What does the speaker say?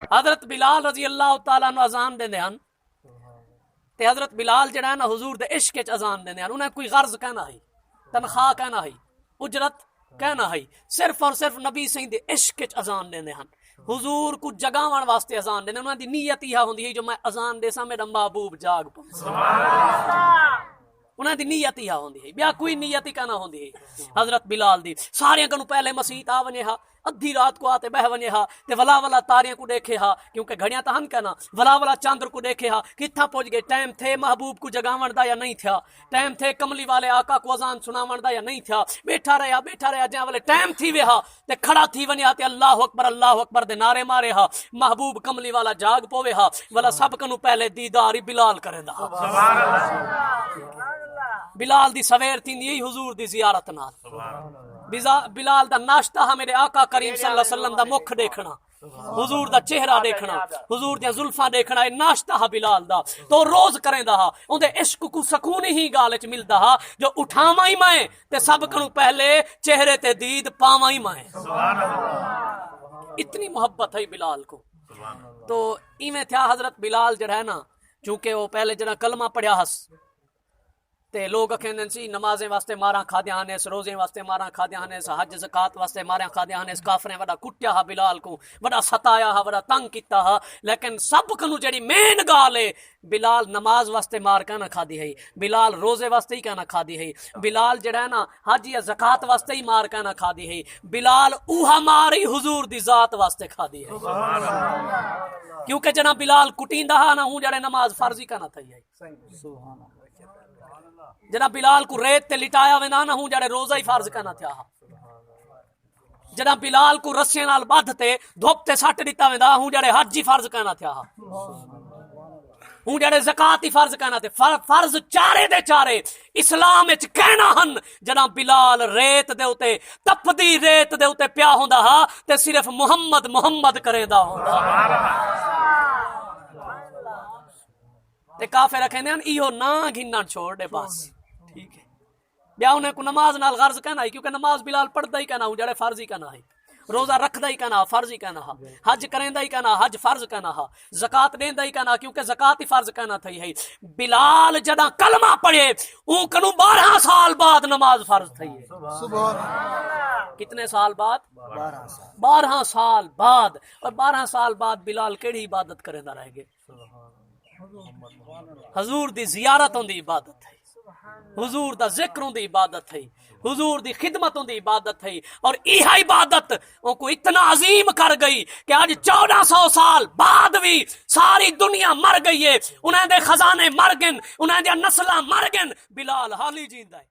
حضرت بلال رضی اللہ تعالیٰ عنہ اذان دیندے ہن تے حضرت بلال جڑا ہے نا حضور دے عشق وچ اذان دیندے ہن، انہیں کوئی غرض کہنا ہے، تنخواہ کہنا ہے، اجرت کہنا ہے، صرف اور صرف نبی سائیں دے عشق وچ اذان دیندے ہن، حضور کو جگاون واسطے اذان دیندے، انہاں دی نیت یہ ہوندی ہے جو میں اذان دے سا میرا محبوب جاگ پوے، سبحان اللہ، انہاں دی نیت یہ ہوندی ہے، بیا کوئی نیت ہی کہنا ہوندی ہے۔ حضرت بلال دی سارے کنوں پہلے مسیت آ ونجے ہا، ادھی رات کو آتے بہ ونجے ہا تے ولا ولا تاریاں کو دیکھے ہا، کیونکہ گھڑیاں تاں ہن کہنا، ولا ولا چاندر کو دیکھے ہا، کتھا پہنچ گئے، ٹائم تھے محبوب کو جگاون دا یا نہیں تھیا، ٹائم تھے کملی والے آقا کو اذان سناون دا یا نہیں تھیا، بیٹھا رہیا جہاں والے ٹائم تھی وے ہا تے کھڑا تھی ونجے ہا تے اللہ اکبر دے نعرے مارے ہا، محبوب کملی والا جاگ پوے ہا، ولا سب کنوں پہلے دیدار ہی بلال کرے دا، سبحان اللہ، بلال دی سویر تھی یہی حضور دی زیارت نال، بلال دا ناشتہ ہا میرے آقا کریم صلی اللہ علیہ وسلم دا مکھ دیکھنا، حضور دا چہرہ دیکھنا، حضور دیاں زلفاں دیکھنا، ناشتہ ہا بلال دا تو روز کریں دا ہا، اون دے عشق کو سکون ہی گال وچ ملدا ہا، جو اٹھاواں ہی میں تے سب کنوں پہلے چہرے تے دید پاواں ہی میں، اتنی محبت ہے بلال کو۔ تو ایویں تھیا حضرت بلال جڑا ہے نا، چونکہ وہ پہلے جڑا کلمہ پڑھیا ہس تے لوگ کہندے سی نمازیں واسطے ماراں کھادیاں نے، روزے واسطے ماراں کھادیاں نے، حج زکات واسطے ماراں کھادیاں نے، کافریں وڈا کٹیا ہا بلال کو، وڈا ستایا ہا، وڈا تنگ کیتا ہا، لیکن سب کنوں جڑی مین گال ہے بلال نماز واسطے مار کہنا کھادی ہے، بلال روزے واسطے ہی کہنا کھادی ہے، بلال جڑا ہے نا حج یا زکات واسطے ہی مار کہنا کھادی ہے، بلال اوہا ماری حضور دی ذات واسطے کھادی ہے، کیونکہ جنا بلال کٹیندا ہا نا ہوں جڑے نماز فرض ہی کہنا تھئی ہے، سبحان اللہ، جنا بلال کو ریت تے لٹایا وینا نہ ہوں جڑے روزہ ہی فرض کرنا تھیا، جنا بلال کو رسے نال بدھ تے دھوپ تے سٹ دتا ویندا ہوں جڑے حج ہی فرض کرنا تھیا، ہوں جڑے زکات ہی فرض کرنا تے فرض چارے دے چارے اسلام وچ کہنا ہن، جنا بلال ریت دے اوتے تپدی ریت دے اوتے پیا ہوندا ہا تے صرف محمد محمد کریندا ہوندا، تے کافر کہندے ہیں ایہو نا گھنن چھوڑ دے بس، ٹھیک ہے، بیا انہیں کو نماز نال غرض کہنا ہے، کیونکہ نماز بلال پڑھدا ہی کہنا ہوں جڑے فرض ہی کہنا ہے، روزہ رکھدا ہی کہنا فرض ہی کہنا ہا، حج کریندا ہی کہنا حج فرض کہنا ہا، زکات دیندا ہی کہنا کیونکہ زکات ہی فرض کہنا تھی ہے، بلال جڑا کلمہ پڑھے اون کنوں 12 سال بعد نماز فرض تھی ہے، سبحان اللہ، کتنے سال بعد؟ 12 سال بعد، اور 12 سال بعد بلال کیڑی عبادت کریندا رہ گئے، حضور دی زیارت ہوندی عبادت ہے، حضور دا ذکر ہوندی عبادت ہے، حضور دی خدمت ہوندی عبادت ہے، اور یہ عبادت ان کو اتنا عظیم کر گئی کہ آج 1400 سال بعد بھی ساری دنیا مر گئی ہے، انہیں دے خزانے مر گئے، انہیں دے نسلہ مر گئے، بلال حالی جیندہ ہے۔